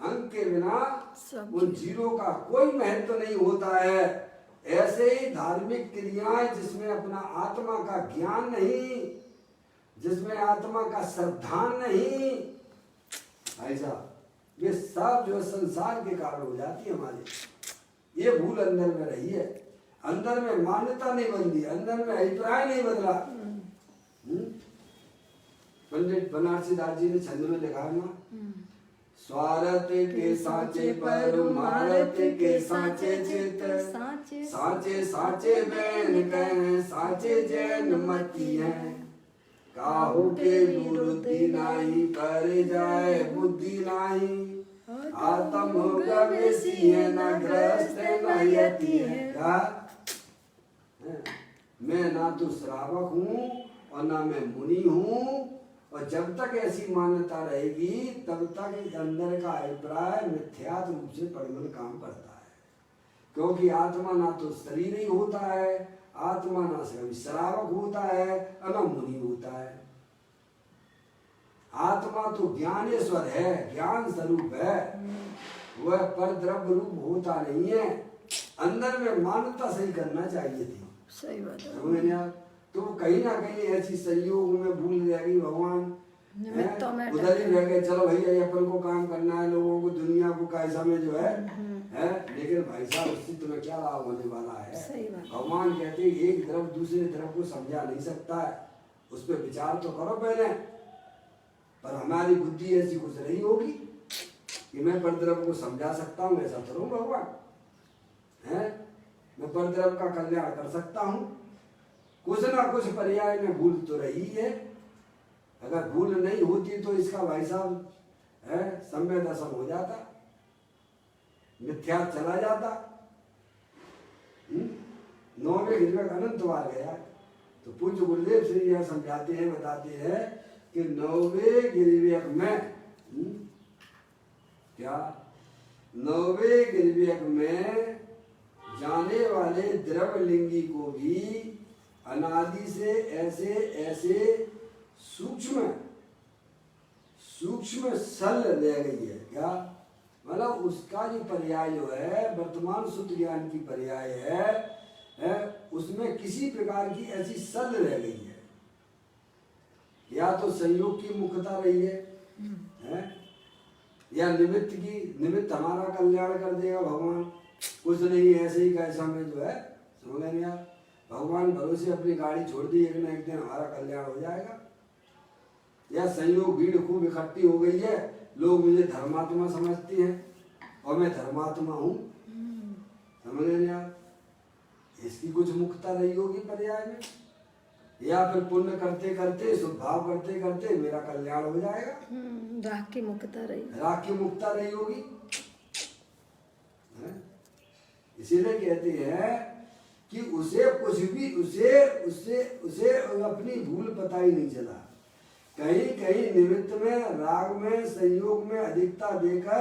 अंक के बिना उन जीरो का कोई महत्व नहीं होता है। ऐसे ही धार्मिक क्रियाएं जिसमें अपना आत्मा का ज्ञान नहीं, जिसमें आत्मा का श्रद्धान नहीं, ऐसा ये सब जो संसार के कारण हो जाती है हमारी। ये भूल अंदर में रही है, अंदर में मान्यता नहीं बदली, अंदर में अभिप्राय नहीं बदला। पंडित बनारसी दास जी ने छंद में लिखा है ना, स्वार्थ के साचे परमार्थ के साचे चित, साचे साचे बैन कह साचे जैन मती है, काहू के विरुद्धि नाही कर जाए बुद्धि नाही, आत्म गवेशी है न ग्रस्त न यति है। क्या मैं ना तो श्रावक हूँ और ना मैं मुनि हूँ, और जब तक ऐसी मान्यता रहेगी तब तक अंदर का अभिप्राय मिथ्यात्व रूप से प्रबल काम करता है। क्योंकि आत्मा ना तो शरीर ही होता है, आत्मा ना कभी श्रावक होता है और ना मुनि होता है। आत्मा तो ज्ञानेश्वर है, ज्ञान स्वरूप है, वह पर द्रव्य रूप होता नहीं है। अंदर में मान्यता सही करना चाहिए थी। सही बात है। समझ नहीं, तो कहीं ना कहीं ऐसी संयोग में भूल जाएगी भगवान, उधर ही रह गए। चलो भैया अपन को काम करना है, लोगों को दुनिया को कैसा में जो है लेकिन भाई साहब उससे तुम्हें क्या लाभ होने वाला है। भगवान कहते हैं एक तरफ दूसरे तरफ को समझा नहीं सकता है, उस पर विचार तो करो पहले। पर हमारी बुद्धि ऐसी कुछ नहीं होगी कि मैं परद्रव्य को समझा सकता हूँ, ऐसा करूँ भगवान है। मैं परद्रव्य का कल्याण कर सकता हूँ, कुछ ना कुछ पर्याय में भूल तो रही है। अगर भूल नहीं होती तो इसका भाई साहब है सम्य दशम हो जाता, मिथ्या चला जाता। 9वें गिरवे अनंत बार गया। तो पूज्य गुरुदेव श्री यह समझाते हैं, बताते हैं कि 9वें गिरवेक में क्या 9वें गिरवेक में जाने वाले द्रवलिंगी को भी अनादि से ऐसे ऐसे सूक्ष्म सल रह गई है। क्या मतलब उसका जो पर्याय जो है वर्तमान शुद्ध ज्ञान की पर्याय है उसमें किसी प्रकार की ऐसी सल रह गई है। या तो संयोग की मुख्यता रही है या निमित्त हमारा कल्याण कर देगा भगवान, कुछ नहीं ऐसे ही कैसा में जो है समझ नहीं यार। भगवान भरोसे अपनी गाड़ी छोड़ दी, एक न एक दिन हमारा कल्याण हो जाएगा। या संयोग भीड़ खूब इकट्ठी हो गई है, लोग मुझे धर्मात्मा समझते हैं और मैं धर्मात्मा हूँ, समझ नहीं यार। इसकी कुछ मुक्ता रही होगी पर्याय में, या फिर पुण्य करते करते शुभ भाव करते करते मेरा कल्याण हो जाएगा। राग की मुक्ता रही होगी। इसीलिए कहते हैं कि उसे कुछ भी उसे अपनी भूल पता ही नहीं चला। कहीं कहीं निमित्त में राग में संयोग में अधिकता देकर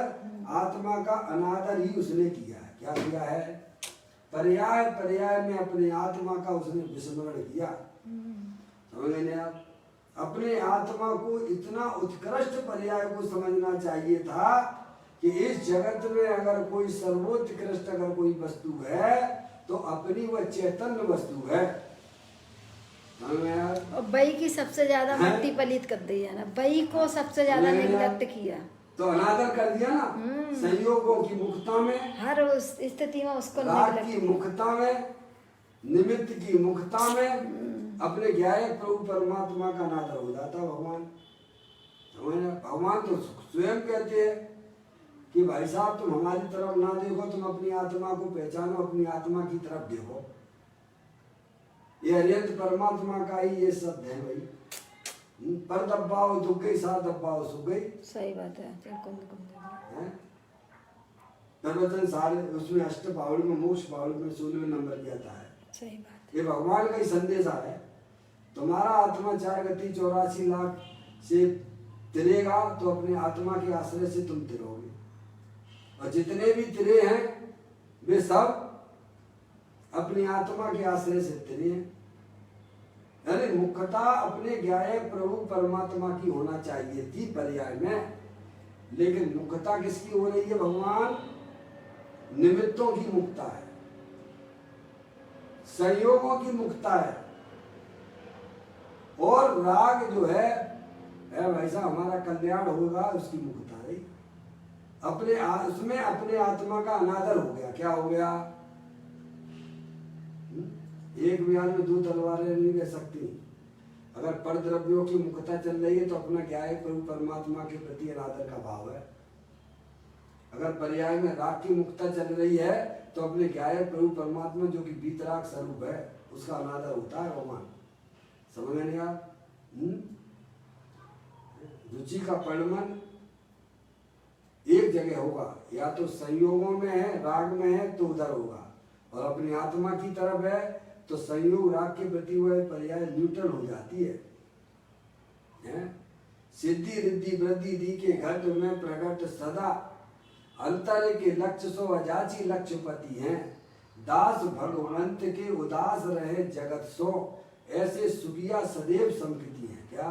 आत्मा का अनादर ही उसने किया है। क्या किया है? पर्याय पर्याय में अपने आत्मा का उसने विस्मरण किया। समझ नहीं आप? अपने आत्मा को इतना उत्कृष्ट पर्याय को समझना चाहिए था कि इस जगत में अगर कोई सर्वोत्कृष्ट अगर कोई वस्तु है तो अपनी वह चैतन्य वस्तु है। और बई की सबसे ज्यादा मट्टी पलीत कर दी है ना, बई को सबसे ज्यादा निग्लेक्ट किया, तो अनादर कर दिया ना। संयोगों की मुक्ता में, हर उस स्थिति में उसको राग की मुक्ता में, निमित्त की मुक्ता में अपने ज्ञाय प्रभु परमात्मा का अनादर हो जाता भगवान। भगवान तो स्वयं कहते हैं कि भाई साहब तुम हमारी तरफ ना देखो, तुम अपनी आत्मा को पहचानो, अपनी आत्मा की तरफ देखो। ये अरिहंत परमात्मा का ही ये शब्द है भाई। पर दब्बाओ दुख गई, साथ दब्बाओ सुख गई। सही बात है। प्रवचन सारे उसमें अष्ट पावड़ी में, मोक्ष पावड़ी में 16वें नंबर पे आता है। सही बात। ये भगवान का ही संदेश है। तुम्हारा आत्मा 4 गति 84 लाख से तिरेगा तो अपने आत्मा के आश्रय से तुम तिरोगे, और जितने भी तिरे हैं वे सब अपनी आत्मा के आश्रय से तिरे हैं। यानी मुख्यता अपने ज्ञाय प्रभु परमात्मा की होना चाहिए थी पर्याय में, लेकिन मुक्तता किसकी हो रही है? भगवान निमित्तों की मुक्तता है, संयोगों की मुक्तता है। और राग जो है भाई साहब हमारा कल्याण होगा, उसकी मुक्तता रही। उसमें अपने आत्मा का अनादर हो गया। क्या हो गया? एक म्यान में दो तलवारें नहीं रह सकती। अगर पर द्रव्यों की मुक्तता चल रही है तो अपना क्या है? प्रभु परमात्मा के प्रति अनादर का भाव है। अगर पर्याय में राग की मुक्तता चल रही है तो अपने क्या है? प्रभु परमात्मा जो कि बीतराग स्वरूप है उसका अनादर होता है। भगवान समझ में नहीं आ? रुचि का परिणमन एक जगह होगा, या तो संयोगों में है, राग में है तो उधर होगा, और अपनी आत्मा की तरफ है तो संयोग राग के प्रति वह पर्याय न्यूट्रल हो जाती है? सिद्धि रिद्धि वृद्धि दी के घट में प्रकट सदा, अंतर के लक्ष्य सो अजाची लक्ष्यपति हैं। दास भगवंत के उदास रहे जगत सो, ऐसे सुखिया सदैव संकृति है। क्या?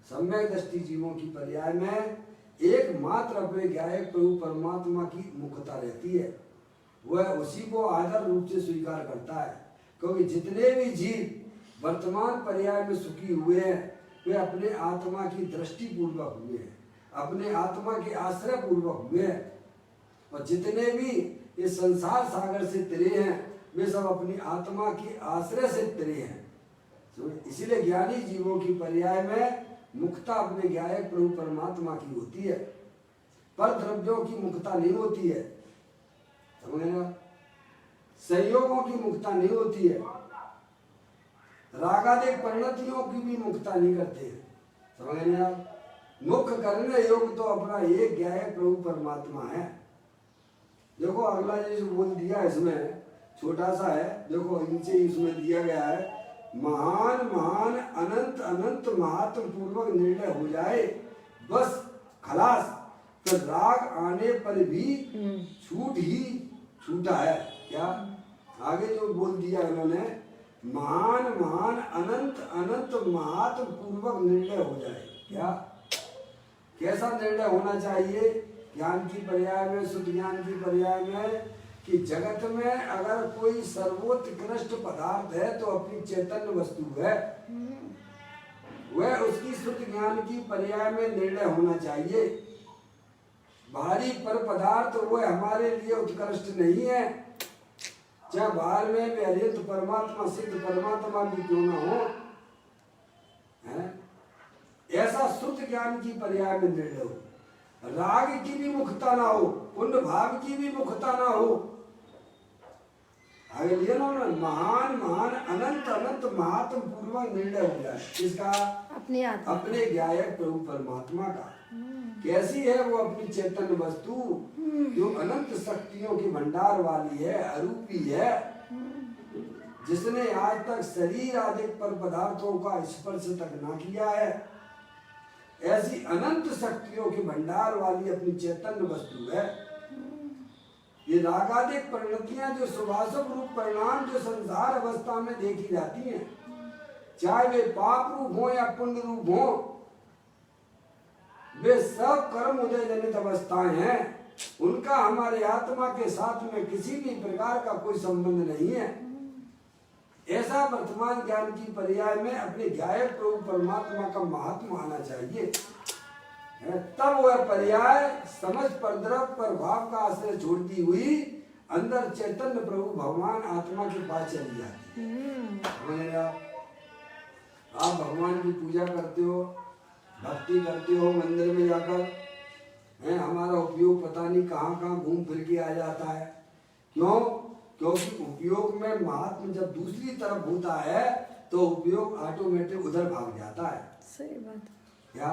सम्यक दृष्टि जीवों की पर्याय में एकमात्र अपने गायक प्रभु परमात्मा की मुक्तता रहती है। वह उसी को आदर रूप से स्वीकार करता है, क्योंकि जितने भी जीव वर्तमान पर्याय में सुखी हुए हैं वे अपने आत्मा की दृष्टि पूर्वक हुए हैं, अपने आत्मा के आश्रय पूर्वक हुए हैं। और जितने भी इस संसार सागर से तिरे हैं वे सब अपनी आत्मा के आश्रय से तिरे हैं। इसीलिए ज्ञानी जीवों की पर्याय में मुक्तता अपने गायक प्रभु परमात्मा की होती है, पर द्रव्यों की मुक्तता नहीं होती है। समझ ना? संयोगों की मुक्तता नहीं होती है, रागादिक परिणतियों की भी मुक्तता नहीं करते हैं। समझ ना? मुख्य करने योग तो अपना एक गायक प्रभु परमात्मा है। देखो अगला जो बोल दिया इसमें छोटा सा है, देखो इनसे इसमें दिया गया है, महान महान अनंत अनंत महात्म पूर्वक निर्णय हो जाए बस खलास, तो राग आने पर भी छूट ही छूटा है। क्या? आगे जो बोल दिया उन्होंने, महान महान अनंत अनंत महात्म पूर्वक निर्णय हो जाए। क्या? कैसा निर्णय होना चाहिए? ज्ञान की पर्याय में, शुद्ध ज्ञान की पर्याय में, कि जगत में अगर कोई सर्वोत्कृष्ट पदार्थ है तो अपनी चैतन्य वस्तु है, वह उसकी शुद्ध ज्ञान की पर्याय में निर्णय होना चाहिए। बाहरी पर पदार्थ वह हमारे लिए उत्कृष्ट नहीं है, चाहे बाहर में भी अरिहंत परमात्मा सिद्ध परमात्मा भी क्यों ना हो, है? ऐसा शुद्ध ज्ञान की पर्याय में निर्णय हो, राग की भी मुक्तता ना हो, पुण्य भाव की भी मुक्तता ना हो। आगे लिया ना उन्होंने, महान महान अनंत अनंत महात्म पूर्वक निर्णय हो जाए। किसका? अपने गायक प्रभु परमात्मा का। कैसी है वो? अपनी चैतन्य वस्तु जो अनंत शक्तियों के भंडार वाली है, अरूपी है, जिसने आज तक शरीर आदि पर पदार्थों का स्पर्श तक ना किया है, ऐसी अनंत शक्तियों के भंडार वाली अपनी चैतन्य वस्तु है। ये रागादिक परिणतियां जो शुभाशुभ रूप परिणाम जो संसार अवस्था में देखी जाती हैं, चाहे वे पाप रूप हो या पुण्य रूप हो, वे सब कर्म उदय जनित अवस्थाएं हैं। उनका हमारे आत्मा के साथ में किसी भी प्रकार का कोई संबंध नहीं है। ऐसा वर्तमान ज्ञान की पर्याय में अपने गायक प्रभु परमात्मा का महात्मा आना चाहिए, तब वह पर्याय समझ पर द्रव पर भाव का आश्रय छोड़ती हुई अंदर चैतन्य प्रभु भगवान आत्मा के पास चली जाती है। आप भगवान की पूजा करते हो, भक्ति करते हो मंदिर में जाकर, है हमारा उपयोग पता नहीं कहाँ कहाँ घूम फिर के आ जाता है। क्यों? क्योंकि उपयोग में महात्मा जब दूसरी तरफ होता है तो उपयोग ऑटोमेटिक उधर भाग जाता है। सही बात। क्या?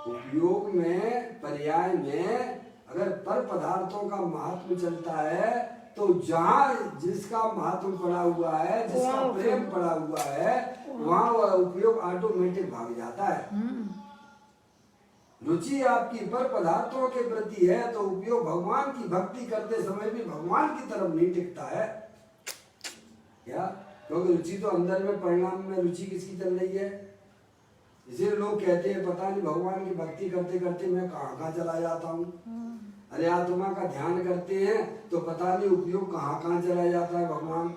उपयोग में पर्याय में अगर पर पदार्थों का महात्म चलता है तो जहाँ जिसका महात्म पड़ा हुआ है, जिसका प्रेम पड़ा हुआ है, वहाँ वह उपयोग ऑटोमेटिक भाग जाता है। रुचि आपकी पर पदार्थों के प्रति है तो उपयोग भगवान की भक्ति करते समय भी भगवान की तरफ नहीं टिकता है। क्या? क्योंकि रुचि तो अंदर में, परिणाम में रुचि किसकी चल रही है? इसीलिए लोग कहते हैं पता नहीं भगवान की भक्ति करते करते मैं कहाँ कहाँ चला जाता हूँ। अरे आत्मा का ध्यान करते हैं तो पता नहीं उपयोग कहाँ कहाँ चला जाता है भगवान।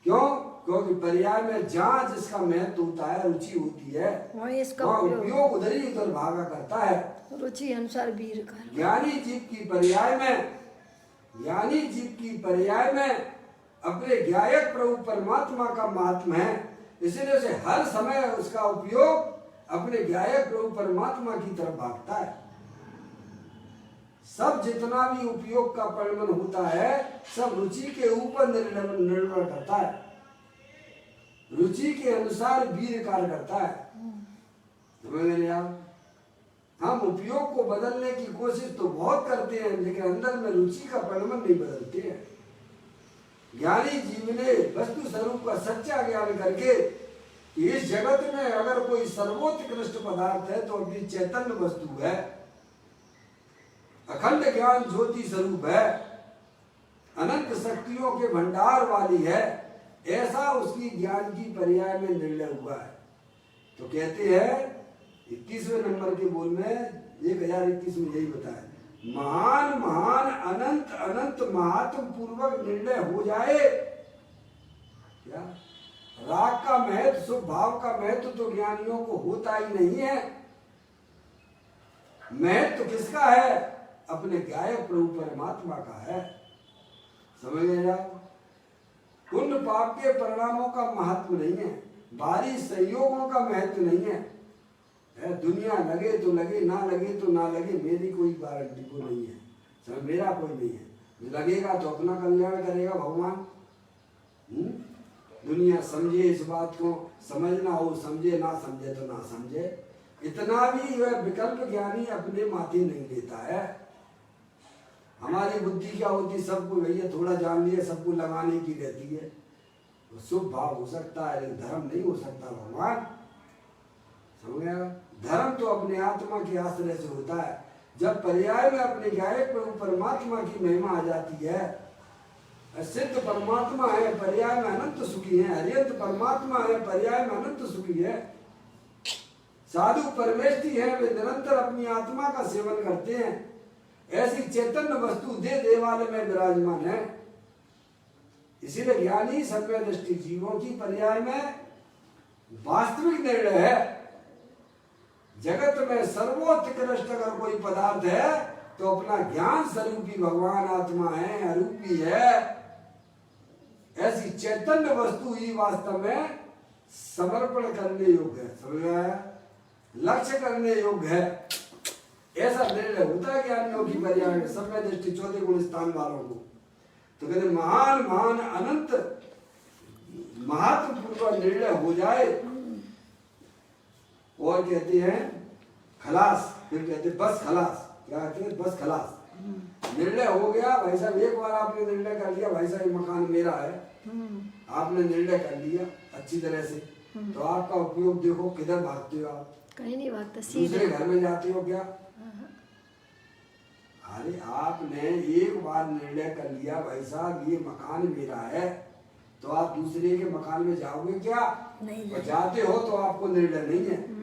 क्यों? क्योंकि पर्याय में जहाँ जिसका महत्व होता है, रुचि होती है, वही इसका वहाँ उपयोग उपयोग उधर ही उधर भागा करता है। रुचि अनुसार वीर का। ज्ञानी जीव की पर्याय में, ज्ञानी जीव की पर्याय में अपने ज्ञायक प्रभु परमात्मा का महात्मा है, इसलिए उसे हर समय उसका उपयोग अपने ज्ञायक प्रभु परमात्मा की तरफ भागता है। सब जितना भी उपयोग का परिणाम होता है सब रुचि के ऊपर निर्भर करता है, रुचि के अनुसार वीर कार्य करता है। समझ गए आप? हम उपयोग को बदलने की कोशिश तो बहुत करते हैं लेकिन अंदर में रुचि का परिणाम नहीं बदलते हैं। ज्ञानी जीव ने वस्तु स्वरूप का सच्चा ज्ञान करके इस जगत में अगर कोई सर्वोत्कृष्ट पदार्थ है तो अपनी चैतन्य वस्तु है, अखंड ज्ञान ज्योति स्वरूप है, अनंत शक्तियों के भंडार वाली है, ऐसा उसकी ज्ञान की पर्याय में निर्णय हुआ है। तो कहते हैं 21वें नंबर के बोल में 1021 में यही बताया, महान महान अनंत अनंत महात्म पूर्वक निर्णय हो जाए। क्या राग का महत्व, शुभ भाव का महत्व तो ज्ञानियों को होता ही नहीं है। महत्व किसका है? अपने ज्ञायक प्रभु परमात्मा का है। समझ गए आप? पुण्य पाप के परिणामों का महत्व नहीं है, बाहरी संयोगों का महत्व नहीं है। दुनिया लगे तो लगे, ना लगे तो ना लगे, मेरी कोई गारंटी को नहीं है, समझ, मेरा कोई नहीं है। लगेगा तो अपना कल्याण करेगा भगवान। दुनिया समझे इस बात को, समझना हो समझे, ना समझे तो ना समझे, इतना भी वह विकल्प ज्ञानी अपने माथे नहीं लेता है। हमारी बुद्धि क्या होती, सबको भैया थोड़ा जान लिया सबको लगाने की रहती है। तो शुभ भाव हो सकता है लेकिन धर्म नहीं हो सकता भगवान। समझ गया? धर्म तो अपने आत्मा के आश्रय से होता है। जब पर्याय में अपने गायक प्रभु परमात्मा की महिमा आ जाती है, सिद्ध परमात्मा है पर्याय में अनंत सुखी है, हरियंत परमात्मा है पर्याय में अनंत सुखी है, साधु परमेष्ठी है वे निरंतर अपनी आत्मा का सेवन करते हैं, ऐसी चैतन्य वस्तु दे देवालय में विराजमान है। इसीलिए ज्ञानी सर्व दृष्टि जीवों की पर्याय में वास्तविक निर्णय है। जगत में सर्वोत्कृष्ट अगर कोई पदार्थ है तो अपना ज्ञान स्वरूपी भगवान आत्मा है, अरूपी है। ऐसी चैतन्य वस्तु ही वास्तव में समर्पण करने योग्य है, समझ आया? लक्ष्य करने योग्य है, ऐसा निर्णय होता है ज्ञानियों की पर्याय में, सर्व दृष्टि 14 गुण स्थान वालों को। तो कहते महान महान अनंत महत्वपूर्ण निर्णय हो जाए और कहते हैं खलास, फिर कहते हैं बस खलास। क्या कहते हैं? बस खलास। निर्णय हो गया भाई साहब, एक बार आपने निर्णय कर लिया भाई साहब मकान मेरा है, आपने निर्णय कर लिया अच्छी तरह से, तो आपका उपयोग देखो किधर भागते हो आप? कहीं नहीं भागता, दूसरे घर में जाते हो क्या? अरे आपने एक बार निर्णय कर लिया भाई साहब ये मकान मेरा है, तो आप दूसरे के मकान में जाओगे क्या? नहीं और जाते हो तो आपको निर्णय नहीं है।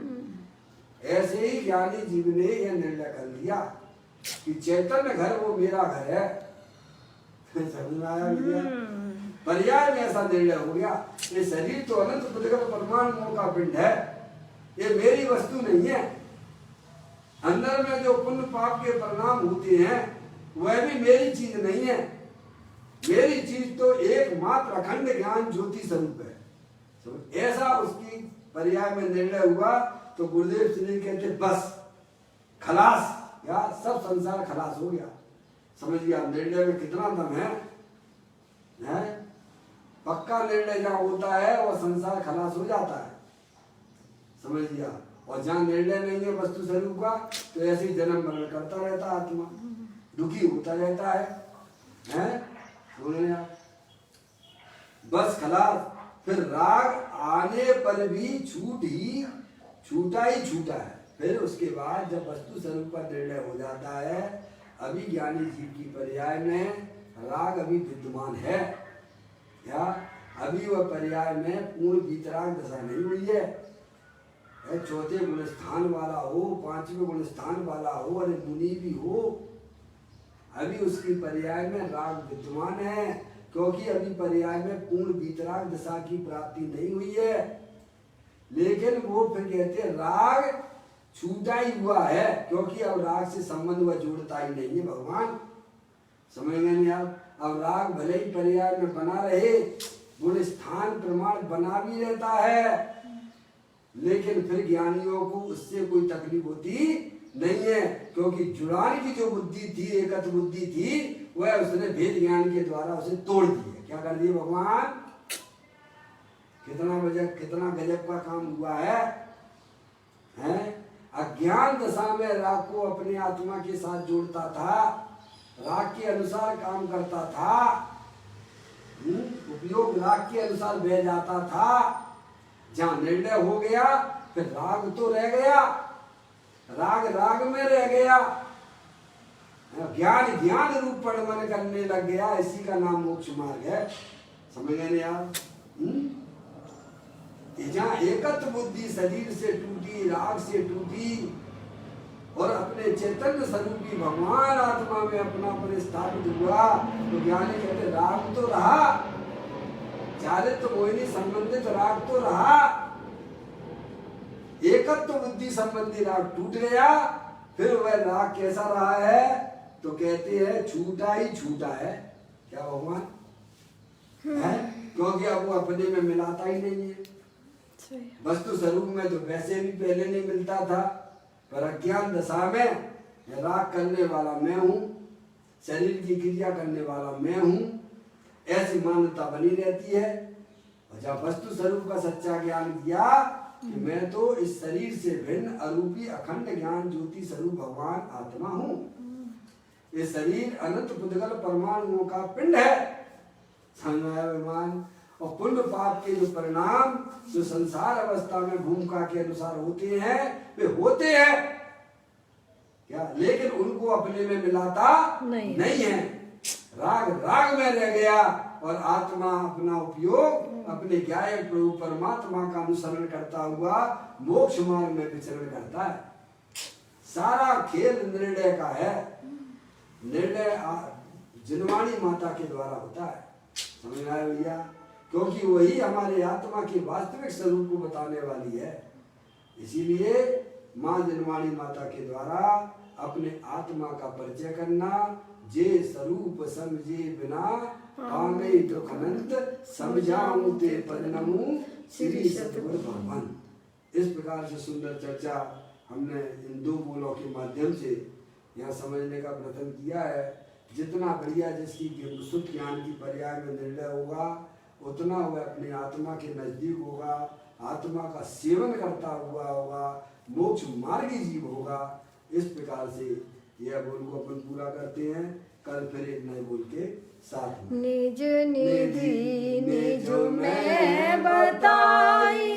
ऐसे ही ज्ञानी जीव ने यह निर्णय कर लिया कि चैतन्य घर वो मेरा घर है। समझ में आया भैया? पर्याय में ऐसा निर्णय हो गया, ये शरीर तो अनंत प्रतिगत परमाणुओं का पिंड है, ये मेरी वस्तु नहीं है। अंदर में जो पुण्य पाप के परिणाम होते हैं वह भी मेरी चीज नहीं है। मेरी चीज तो एकमात्र अखंड ज्ञान ज्योति स्वरूप है। तो ऐसा उसकी पर्याय में निर्णय हुआ तो गुरुदेव श्री कहते बस खलास, या सब संसार खलास हो गया। समझ गया निर्णय में कितना दम है? पक्का निर्णय जहाँ होता है वह संसार खलास हो जाता है। समझ गया? और जहाँ निर्णय नहीं है वस्तु स्वरूप का तो ऐसे ही जन्म मरण करता रहता है, आत्मा दुखी होता रहता है? सुने आप? बस खलास। फिर राग आने पर भी छूटा है। फिर उसके बाद जब वस्तु स्वरूप का निर्णय हो जाता है, अभी ज्ञानी जीव की पर्याय में राग अभी विद्यमान है, या अभी वह पर्याय में पूर्ण वीतराग दशा नहीं हुई है। चौथे गुण स्थान वाला हो, पांचवें गुण स्थान वाला हो, अरे मुनि भी हो, अभी उसकी पर्याय में राग विद्यमान है, क्योंकि अभी पर्याय में पूर्ण वीतराग दशा की प्राप्ति नहीं हुई है। लेकिन वो फिर कहते हैं राग छूटा ही हुआ है, क्योंकि अब राग से संबंध वह जोड़ता ही नहीं है भगवान, समझ गए नहीं आप। अब राग भले ही पर्याय में बना रहे, गुण स्थान प्रमाण बना भी रहता है, लेकिन फिर ज्ञानियों को उससे कोई तकलीफ होती नहीं है, क्योंकि जुड़ान की जो बुद्धि थी, एकत्र बुद्धि थी, वह उसने भेद ज्ञान के द्वारा उसे तोड़ दी है। क्या कर दिया भगवान, कितना गजब का काम हुआ है, हैं? अज्ञान दशा में राग को अपने आत्मा के साथ जोड़ता था, राग के अनुसार काम करता था, उपयोग राग के अनुसार बह जाता था। जहां निर्णय हो गया फिर राग तो रह गया, राग राग में रह गया, ज्ञान ज्ञान रूप परिमन करने लग गया, इसी का नाम मोक्ष मार्ग है, समझ गए नहीं आप। जहाँ एकत्र बुद्धि शरीर से टूटी, राग से टूटी और अपने चैतन्य स्वरूपी भगवान आत्मा में अपना स्थापित हुआ, तो ज्ञानी कहते राग तो रहा, चारित्र मोहिनी संबंधित राग तो रहा, एकत्व बुद्धि संबंधी राग टूट गया, फिर वह राग कैसा रहा है, तो कहते हैं छूटा ही छूटा है। क्या भगवान है, क्योंकि अब वो अपने में मिलाता ही नहीं है, वस्तु स्वरूप में तो वैसे भी पहले नहीं मिलता था, पर अज्ञान दशा में राग करने वाला मैं हूँ, शरीर की क्रिया करने वाला मैं हूँ, ऐसी मान्यता बनी रहती है। और जब वस्तु स्वरूप का सच्चा ज्ञान दिया कि मैं तो इस शरीर से भिन्न अरूपी अखंड ज्ञान ज्योति स्वरूप भगवान आत्मा हूँ, ये शरीर अनंत पुद्गल परमाणुओं का पिंड है, विमान, और पुण्य पाप के जो परिणाम जो संसार अवस्था में भूमिका के अनुसार होते हैं वे होते हैं क्या, लेकिन उनको अपने में मिलाता नहीं है, राग राग में रह गया, और आत्मा अपना उपयोग अपने गायक प्रभु परमात्मा का अनुसरण करता हुआ मोक्ष मार्ग में विचरण करता है। सारा खेल निर्णय का है, निर्णय जिनवाणी माता के द्वारा होता है, समझ में आया भैया, क्योंकि वही हमारे आत्मा के वास्तविक स्वरूप को बताने वाली है। इसीलिए माँ जिनवाणी माता के द्वारा अपने आत्मा का परिचय करना, जे स्वरूप समझे बिना पामे दुख अनंत, समझाऊं ते पदनमु श्री सतगुरु भगवान। इस प्रकार से सुंदर चर्चा हमने इन दो बोलों के माध्यम से यहाँ समझने का प्रयत्न किया है। जितना बढ़िया जिसकी शुद्ध ज्ञान की पर्याय में निर्णय होगा, उतना वह अपने आत्मा के नजदीक होगा, आत्मा का सेवन करता हुआ होगा, मोक्ष मार्गी जीव होगा। इस प्रकार से यह बोल को अपन पूरा करते हैं। कल फिर एक नए बोल के साथ में निज निधि निज में बताई,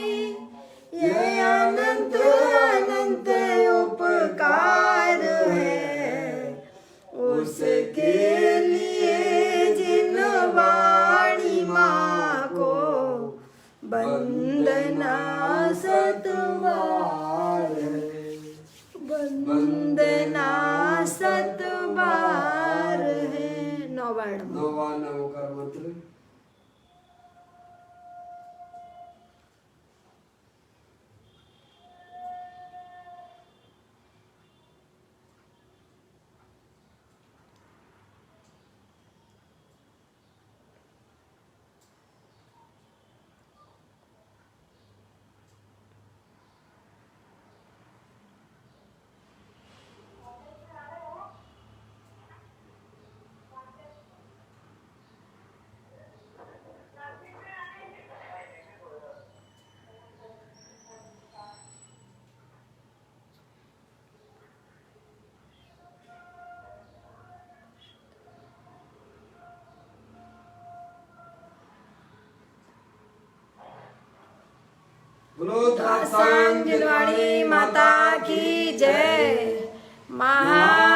ये अनंत अनंत उपकार है, उसके लिए जिन वाणी माँ को वंदना सतबार है, वंदना सतबार है। नौवा नवोकार मंत्र। जिनवाणी माता की जय। महा